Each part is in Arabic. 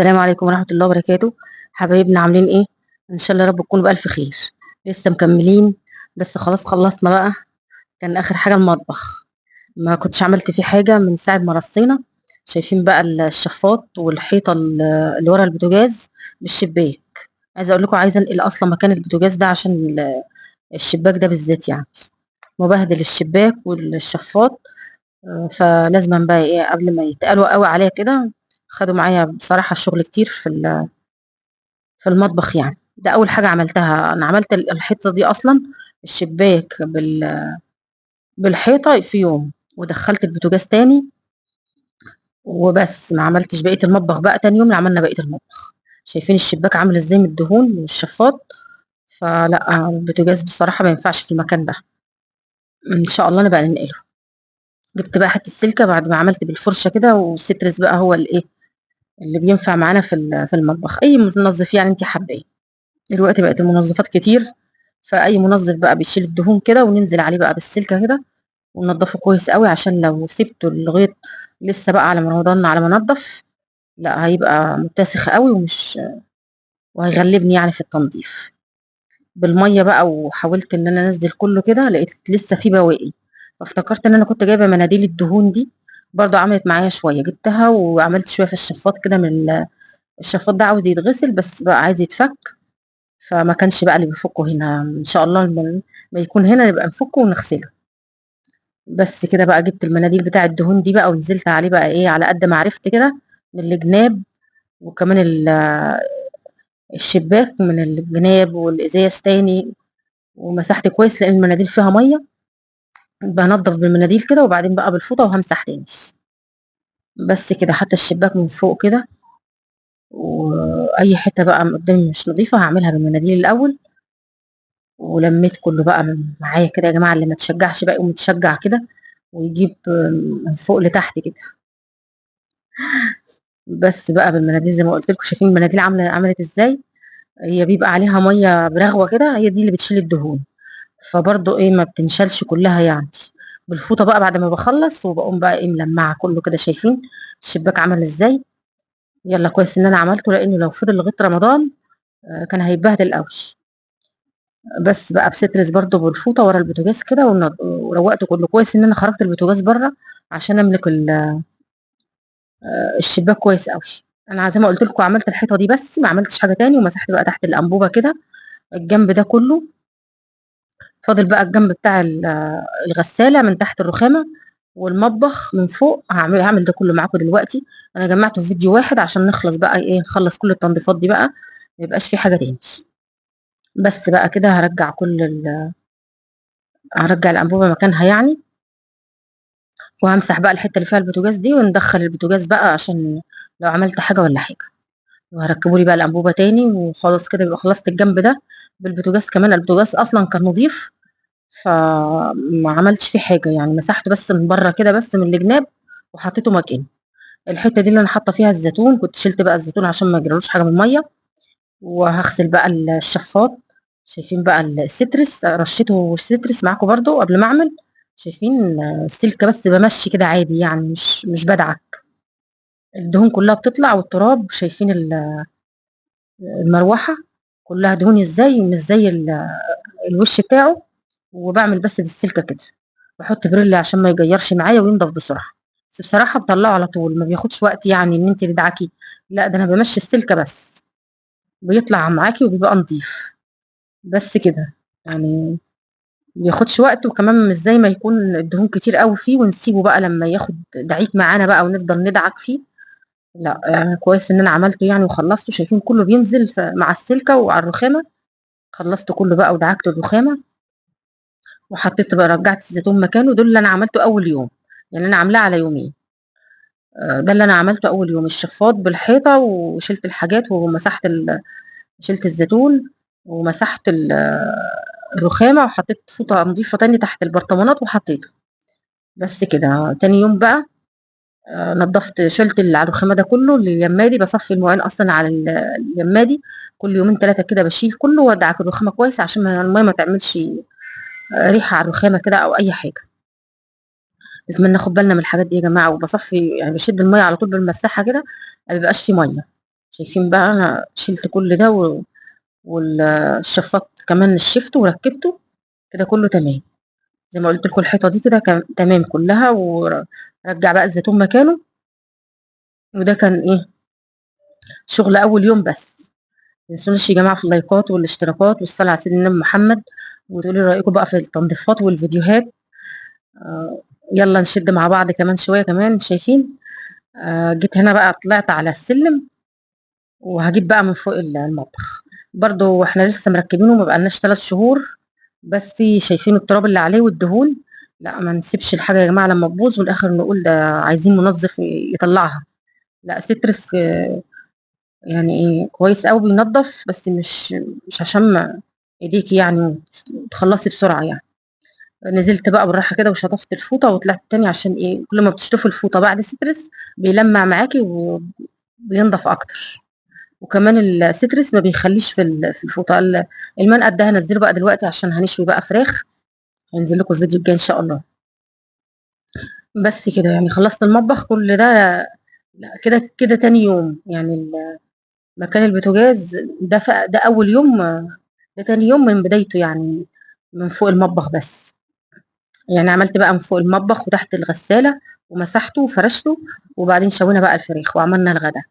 السلام عليكم ورحمة الله وبركاته. حبايبنا عاملين ايه؟ ان شاء الله يا رب تكونوا بألف خير. لسه مكملين، بس خلاص خلصنا بقى. كان اخر حاجة المطبخ، ما كنتش عملت فيه حاجة من ساعة ما رصينا. شايفين بقى الشفاط والحيطة اللي ورا البوتاجاز بالشباك. عايزة اقول لكم، عايزة انقل اصلا مكان البوتاجاز ده عشان الشباك ده بالذات يعني مبهدل الشباك والشفاط. فلازما بقى ايه قبل ما يتقلوا قوي عليا كده. خدوا معايا بصراحة الشغل كتير في المطبخ يعني. ده اول حاجه عملتها، انا عملت الحيطه دي اصلا، الشباك بالحيطه في يوم، ودخلت البوتاجاز تاني وبس. ما عملتش بقيه المطبخ بقى، تاني يوم اللي عملنا بقيه المطبخ. شايفين الشباك عامل ازاي من الدهون والشفاط. فلا البوتاجاز بصراحه ما ينفعش في المكان ده. ان شاء الله نبقى ننقله. جبت بقى حته السلكه بعد ما عملت بالفرشه كده، وسترس بقى هو الايه اللي بينفع معانا في المطبخ. اي منظف يعني انت حباه. دلوقتي بقت المنظفات كتير، فأي منظف بقى بيشيل الدهون كده، وننزل عليه بقى بالسلكة كده وننضفه كويس قوي، عشان لو سبته لغاية لسه بقى على ما رمضان على ما انضف، لا هيبقى متسخ قوي وهيغلبني يعني في التنظيف. بالمية بقى، وحاولت ان انا انزل كله كده، لقيت لسه في بواقي. فافتكرت ان انا كنت جايبة مناديل الدهون دي، برضو عملت معايا شوية. جبتها وعملت شوية في الشفاط كده الشفاط ده عاوز يتغسل بس بقى عايز يتفك. فما كانش بقى اللي بيفكه هنا، ان شاء الله لما ما يكون هنا نبقى نفكه ونغسله. بس كده بقى، جبت المناديل بتاع الدهون دي بقى، ونزلت عليه بقى ايه على قد ما عرفت كده من الجناب، وكمان الشباك من الجناب والازاز تاني. ومسحت كويس لان المناديل فيها ميه. بنضف بالمناديل كده، وبعدين بقى بالفوطه وهمسح تاني. بس كده، حتى الشباك من فوق كده، واي حته بقى من قدامي مش نظيفه هعملها بالمناديل الاول. ولميت كله بقى معايا كده يا جماعه. اللي ما تشجعش بقى يقوم يتشجع كده ويجيب من فوق لتحت كده. بس بقى بالمناديل زي ما قلت لكم، شايفين المناديل عملت ازاي. هي بيبقى عليها ميه برغوه كده، هي دي اللي بتشيل الدهون. فبرضه ايه ما بتنشلش كلها يعني. بالفوطه بقى بعد ما بخلص، وبقوم بقى ايه ملمعه كله كده. شايفين الشباك عمل ازاي. يلا كويس ان انا عملته، لانه لو فضل لغايه رمضان كان هيتبهدل قوي. بس بقى بسترس برضه بالفوطه ورا البوتاجاز كده، وروقته كله كويس ان انا خرجت البوتاجاز بره عشان املك الشباك كويس قوي. انا زي ما قلت لكم عملت الحيطه دي بس، ما عملتش حاجه تاني. ومسحت بقى تحت الانبوبه كده الجنب ده كله. فاضل بقى الجنب بتاع الغساله من تحت الرخامه، والمطبخ من فوق. هعمل ده كله معاكم دلوقتي. انا جمعته في فيديو واحد عشان نخلص بقى ايه، نخلص كل التنظيفات دي بقى، ما يبقاش في حاجه تاني. بس بقى كده هرجع هرجع الانبوبه مكانها يعني. وهمسح بقى الحته اللي فيها البوتاجاز دي، وندخل البوتاجاز بقى عشان لو عملت حاجه ولا حاجه. وهركبوا لي بقى الانبوبه تاني، وخلاص كده يبقى خلصت الجنب ده بالبوتاجاز. كمان البوتاجاز اصلا كان نظيف، فما عملتش فيه حاجه يعني. مسحته بس من بره كده، بس من الجناب، وحطيته مكانه. الحته دي اللي انا حاطه فيها الزيتون، كنت شلت بقى الزيتون عشان ما يجرالوش حاجه من الميه. وهغسل بقى الشفاط. شايفين بقى السترس، رشيته السترس معاكم برضو قبل ما اعمل. شايفين السلكه بس بمشي كده عادي يعني، مش بدعك. الدهون كلها بتطلع والتراب. شايفين المروحه كلها دهون ازاي، مش زي الوش بتاعه. وبعمل بس بالسلكه كده، بحط بريل عشان ما يجيرش معايا وينضف بسرعه. بس بصراحه بطلعه على طول، ما بياخدش وقت يعني ان انت تدعكي. لا ده انا بمشي السلكه بس، بيطلع معاكي وبيبقى نضيف. بس كده يعني، بياخدش وقت. وكمان مش زي ما يكون الدهون كتير قوي فيه ونسيبه بقى لما ياخد دعيك معانا بقى ونفضل ندعك فيه. لا يعني كويس ان انا عملته يعني وخلصته. شايفين كله بينزل مع السلكه وعلى الرخامه. خلصت كله بقى ودعكت الرخامه، وحطيت بقى رجعت الزيتون مكانه. دول اللي انا عملته اول يوم، يعني انا عاملاه على يومين. ده اللي انا عملته اول يوم، الشفاط بالحيطه، وشلت الحاجات ومسحت شلت الزيتون، ومسحت الرخامه، وحطيت فوطه نظيفه تاني تحت البرطمانات وحطيته. بس كده. تاني يوم بقى نضفت، شلت اللي على الرخامه ده كله. اليمادي بصفي المواعين اصلا على اليمادي. كل يومين ثلاثه كده بشيل كله وادعك الرخامه كويس، عشان الميه ما تعملش ريحه على الرخامه كده او اي حاجه. لازم ناخد بالنا من الحاجات دي يا جماعه. وبصفي يعني بشد الميه على طول بالمساحه كده، ما بيبقاش في ميه. شايفين بقى انا شلت كل ده والشفاط كمان نشفته وركبته، كده كله تمام. زي ما قلت لكم الحيطه دي كده تمام كلها، ورجع بقى الزيتون مكانه. وده كان ايه، شغل اول يوم بس. متنسوناش يا جماعه في اللايكات والاشتراكات والصلاه على سيدنا النبي محمد، وتقولي رايكم بقى في التنظيفات والفيديوهات. آه يلا نشد مع بعض كمان شويه كمان. شايفين جيت هنا بقى، طلعت على السلم وهجيب بقى من فوق المطبخ. برضو احنا لسه مركبينه، ما بقالناش 3 شهور، بس شايفين التراب اللي عليه والدهون. لا ما نسيبش الحاجه يا جماعه لما تبوظ والاخر نقول ده عايزين منظف يطلعها. لا سترس يعني ايه كويس قوي بينظف، بس مش عشان ايديكي يعني تخلصي بسرعه يعني. نزلت بقى بالراحه كده وشطفت الفوطه وطلعت تاني، عشان ايه كل ما بتشطفي الفوطه بعد سترس بيلمع معاكي وبينضف اكتر. وكمان السترس ما بيخليش في الفوطه المنقد ده هنزله بقى دلوقتي عشان هنشوي بقى فراخ. هنزل لكم الفيديو الجاي ان شاء الله. بس كده يعني خلصت المطبخ كل ده. لا كده كده تاني يوم يعني مكان البوتاجاز ده ده اول يوم. ده تاني يوم من بدايته يعني، من فوق المطبخ بس. يعني عملت بقى من فوق المطبخ وتحت الغسالة ومسحته وفرشته، وبعدين شوينا بقى الفراخ وعملنا الغدا.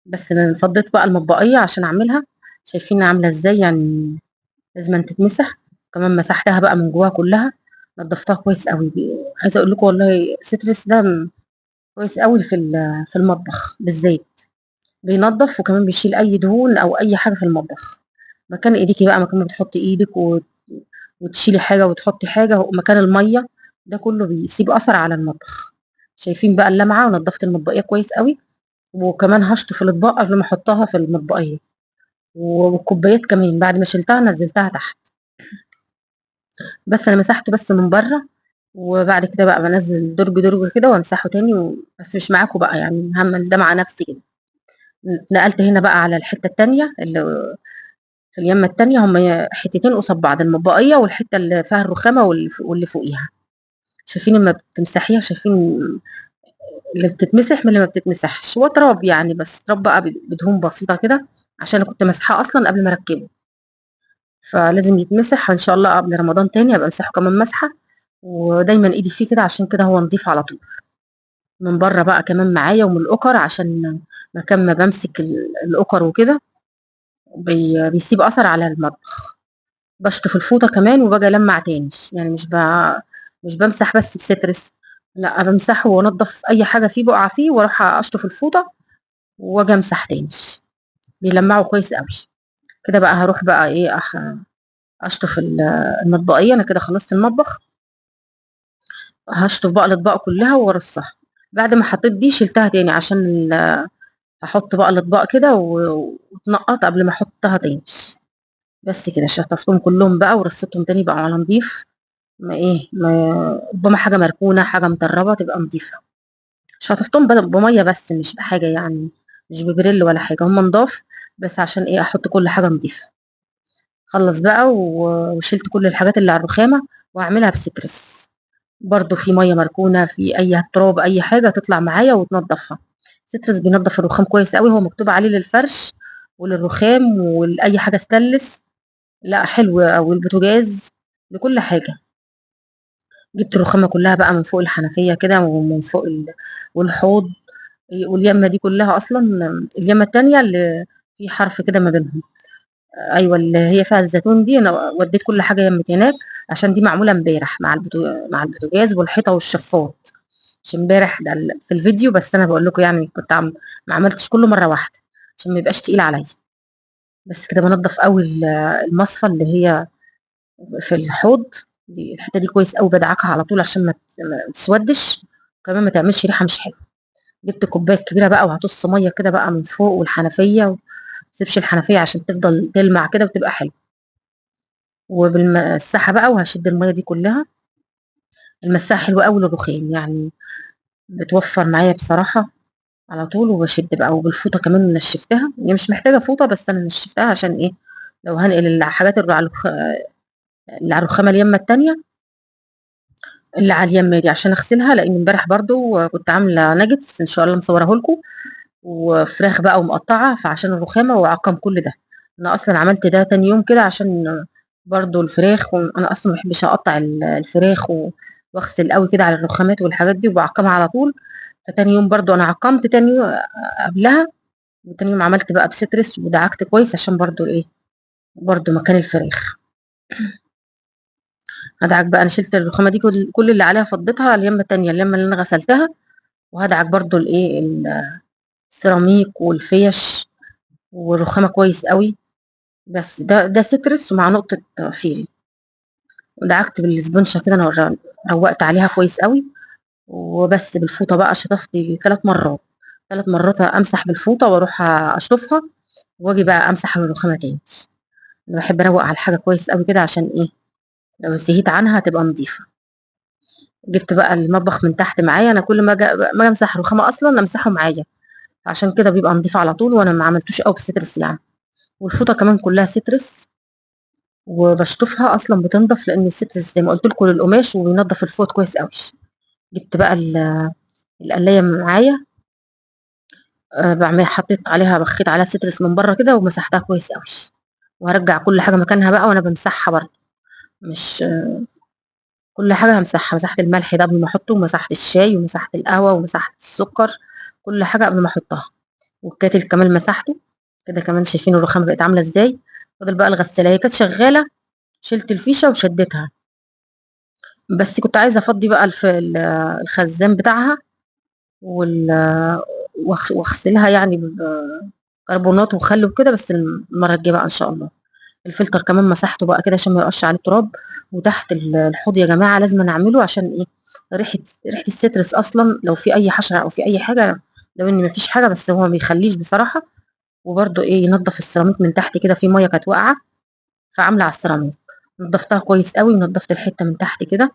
بس أنا فضيت بقى المطبقية عشان اعملها. شايفين عاملة ازاي يعني، لازم تتمسح. كمان مسحتها بقى من جواها كلها، نضفتها كويس قوي. عايزه اقول لكم والله ستريس ده كويس قوي في المطبخ بالذات. بينضف وكمان بيشيل اي دهون او اي حاجه في المطبخ. مكان ايديكي بقى، مكان ما بتحطي ايدك وتشيلي حاجه وتحطي حاجه، مكان الميه ده كله بيسيب اثر على المطبخ. شايفين بقى اللمعه، ونضفت المطبقيه كويس قوي. وكمان هشطف الاطباق قبل ما احطها في المطبقيه. والكوبايات كمان بعد ما شلتها نزلتها تحت. بس انا مسحته بس من بره، وبعد كده بقى بنزل درج درج كده وامسحه تاني بس مش معاكم بقى يعني، هعمل ده مع نفسي كده. نقلت هنا بقى على الحته التانيه اللي في اليمه التانيه، هم حتتين قصاد بعض، المطبقيه والحته اللي فيها الرخامه واللي فوقيها. شايفين لما بتمسحيها، شايفين اللي بتتمسح من اللي ما بتتمسحش. هو تراب يعني، بس تراب بقى بدهون بسيطه كده، عشان انا كنت مسحاه اصلا قبل ما اركبه. فلازم يتمسح ان شاء الله قبل رمضان تاني، ابقى امسحه كمان مسحه. ودايما ايدي فيه كده، عشان كده هو نضيف على طول. من بره بقى كمان معايا، ومن الاوكر، عشان مكان ما بمسك الاوكر وكده بيسيب اثر على المطبخ. بشطف الفوطه كمان وباجي المع تاني يعني، مش بمسح بس بسترس. لا بمسحه وانضف اي حاجه فيه بقع فيه، واروح اشطف الفوطه واجي امسح تاني. بيلمعوا كويس قوي. كده بقى هروح بقى ايه اشطف المطبقيه. انا كده خلصت المطبخ. هشطف بقى الاطباق كلها وارصها. بعد ما حطيت دي شلتها تاني، عشان هحط بقى الاطباق كده وتنقط قبل ما احطها تاني. بس كده شطفتهم كلهم بقى ورصيتهم تاني بقى على نضيف. ما ايه ما ربما حاجه مركونه، حاجه مطربه تبقى نضيفه. شطفتهم بميه بس، مش بحاجه يعني، مش ببريل ولا حاجه، هم نضاف. بس عشان ايه احط كل حاجه نضيفه. خلص بقى وشلت كل الحاجات اللي على الرخامه، واعملها بسترس. برضو في ميه مركونه، في اي تراب اي حاجه تطلع معايا وتنضفها. سترس بينضف الرخام كويس قوي، هو مكتوب عليه للفرش وللرخام ولاي حاجه ستانلس. لا حلو، او البوتاجاز، لكل حاجه. جبت الرخامه كلها بقى من فوق الحنفيه كده، ومن فوق والحوض، واليمه دي كلها اصلا. اليمه التانيه اللي في حرف كده ما بينهم، ايوه اللي هي فيها الزيتون دي، انا وديت كل حاجه يمت هناك. عشان دي معموله امبارح مع البوتاجاز والحيطه والشفاط. مش امبارح ده في الفيديو، بس انا بقول لكم يعني كنت ما عملتش كله مره واحده عشان ما يبقاش تقيل عليا. بس كده بنضف قوي المصفى اللي هي في الحوض. دي الحته دي كويس قوي، بدعكها على طول عشان ما تسودش، كمان ما تعملش ريحه مش حلوه. جبت كوبايه كبيره بقى، وهطص ميه كده بقى من فوق والحنفيه، وما تسيبش الحنفيه عشان تفضل تلمع كده وتبقى حلوه. وبالمساحه بقى، وهشد الميه دي كلها. المساحه حلوه قوي للرخام يعني، بتوفر معايا بصراحه على طول. وبشد بقى، وبالفوطه كمان نشفتها، هي مش محتاجه فوطه بس انا نشفتها عشان ايه، لو هنقل الحاجات اللي على الرخامه اليمه التانيه، اللي على اليمه دي عشان اغسلها. لان امبارح برضو كنت عامله ناجتس ان شاء الله مصوره لكم. وفراخ بقى ومقطعة، فعشان الرخامة وأعقم كل ده. أنا أصلًا عملت ده تاني يوم كده عشان برضه الفراخ، وأنا أصلًا ما باحبش أقطّع الفراخ واغسل أوي كده على الرخامات والحاجات دي وباعقمها على طول. فتاني يوم برضه أنا عقمت تاني قبلها، وتاني يوم عملت بقى بسترس ودعكت كويس عشان برضه إيه، برضه مكان الفراخ. هادعك بقى، أنا شِلت الرخامة دي كل اللي عليها فضّيتها اليمة التانية، اليمة اللي أنا غسلتها، وهادعك برضه الإيه، السيراميك والفيَش والرخامة كويس أوي. بس ده سيترس ومع نقطة فيري، ودعكت بالإسبونشة كده، أنا روّقت عليها كويس أوي. وبس بالفوطة بقى شطفت 3 مرّات، 3 مرّات أمسح بالفوطة وأروح أشطفها، وآجي بقى أمسح الرخامة تاني. أنا باحب أروّق على الحاجة كويس أوي كده عشان إيه، لو سهيت عنها تبقى نضيفة. جِبت بقى المطبخ من تحت معايا، أنا كل ما آجي أمسح الرخامة أصلًا أمسحه معايا، عشان كده بيبقى نضيف على طول، وأنا ما عملتوش أوي بسترس يعني. والفوطة كمان كلّها سترس، وباشطفها أصلًا بتنضف، لإن السترس زي ما قُلت لكم للقماش وبينضف الفوط كويس أوي. جِبت بقى القلاية معايا، حطيت عليها بخّيت عليها سترس من برّه كده ومسحتها كويس أوي، وهارجّع كل حاجة مكانها بقى وأنا بامسحها برضه. مش كل حاجة هامسحها، مسحت الملح ده قبل ما أحطه، ومسحت الشاي ومسحت القهوة ومسحت السكر، كل حاجة قبل ما أحطها. والكاتل كمان مسحته، كده كمان شايفين الرخامة بقت عاملة إزاي. فاضل بقى الغسالة، هي كانت شغالة، شِلت الفيشة وشدّيتها، بس كنت عايزة أفضّي بقى الخزان بتاعها وال واغسلها يعني بكربونات وخل وكده، بس المرّة الجاية بقى إن شاء الله. الفلتر كمان مسحته بقى كده عشان ما يبقاش عليه تراب، وتحت الحوض يا جماعة لازمًا أعمله عشان إيه، ريحة السترس أصلًا لو في أي حشرة أو في أي حاجة، لو إن ما فيش حاجة بس هو ما بيخلّيش بصراحة. وبرضه إيه، ينضّف السيراميك من تحت كده، في مَيّة كانت واقعة فعاملة على السيراميك، نضّفتها كويس أوي ونضّفت الحتّة من تحت كده.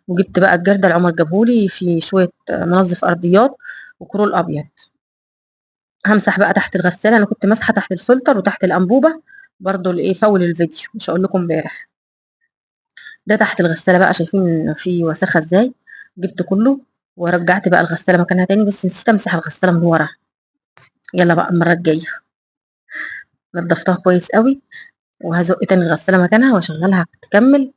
وجِبت بقى الجردل عمر جابه لي فيه شوية منظّف أرضيات وكرول أبيض. هامسح بقى تحت الغسالة، أنا كنت ماسحة تحت الفلتر وتحت الأنبوبة برضه لإيه، فَوْل الفيديو مش هاقول لكم امبارح. ده تحت الغسالة بقى، شايفين في وساخة إزاي. جِبت كُلّه ورجّعت بقى الغسالة مكانها تاني، بس نسيت أمسح الغسالة من ورا. يالّا بقى المرّة الجاية. نضّفتها كويس أوي، وهازُق تاني الغسالة مكانها واشغّلها تكمّل،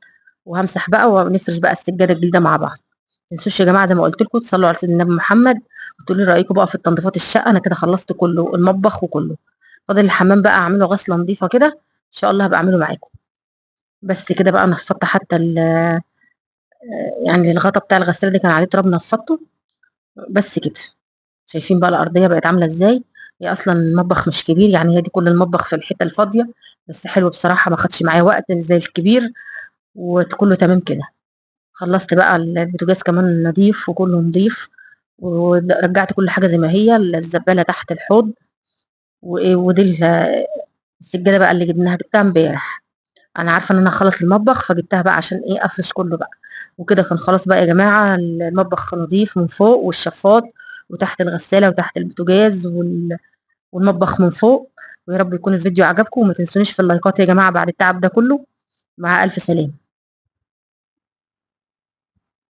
وهامسح بقى ونفرش بقى السجادة الجديدة مع بعض. ما تنسوش يا جماعة زي ما قُلت لكم تصلّوا على سيدنا النبي محمد، وتقولوا لي رأيكم بقى في تنضيفات الشقة. أنا كده خلّصت كُلّه، المطبخ وكُلّه. فاضل الحمام بقى أعمله غسلة نضيفة كده، إن شاء الله هابقى أعمله معاكم. بس كده بقى نفّضت حتى يعني الغطا بتاع الغسالة ده كان عليه تراب نفّضته. بس كده. شايفين بقى الأرضية بقت عاملة إزاي. هي أصلًا المطبخ مش كبير، يعني هي دي كل المطبخ في الحتة الفاضية، بس حلو بصراحة ما خدش معايا وقت زي الكبير، كله تمام كده. خلّصت بقى البوتاجاز كمان نضيف وكله نضيف، رجّعت كل حاجة زي ما هي، الزبالة تحت الحوض، وإيه ودي السجادة بقى اللي جبتها امبارح. أنا عارفة إن أنا هاخلّص المطبخ، فجبتها بقى عشان إيه، أفرش كله بقى. وكده كان خلاص بقى يا جماعة المطبخ نضيف من فوق والشفاط، وتحت الغسالة وتحت البوتاجاز والمطبخ من فوق. ويا رب يكون الفيديو عجبكم، وما تنسونيش في اللايكات يا جماعة بعد التعب ده كله. مع ألف سلامة.